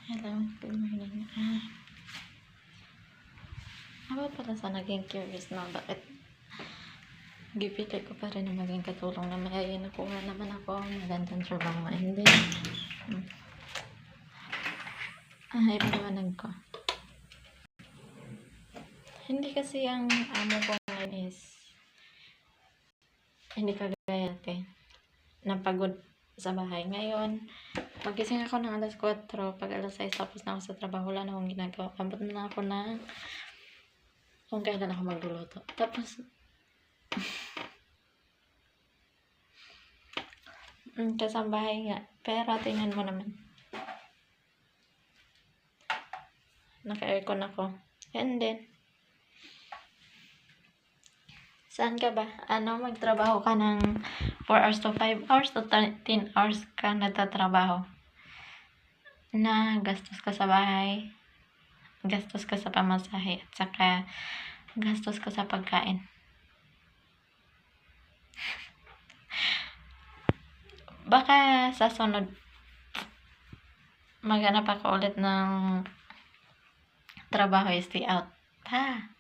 Hello, good morning. Ako pala sa naging curious na bakit gipili ko pa rin na maging katulong na may nakuha naman ako magandang trabaho. Hindi. Ipaliwanag ko. Hindi kasi ang amo ko ngayon is hindi kagaya dati. Napagod sa bahay. Ngayon, pagising ako ng alas 4, pag alas 6 tapos na ako sa trabaho, wala na akong ginagawa. Abot na ako na kung kailan ako magluluto. Tapos, kasambahay nga. Pero tingnan mo naman. Naka-aircon ako. And then, saan ka ba? Magtrabaho ka ng 4 hours to 5 hours to 13 hours ka nagtatrabaho. Na gastos ka sa bahay, gastos ka sa pamasahe, at saka gastos ka sa pagkain. Baka sa sunod, maghanap ako ulit ng trabaho, stay out. Ha?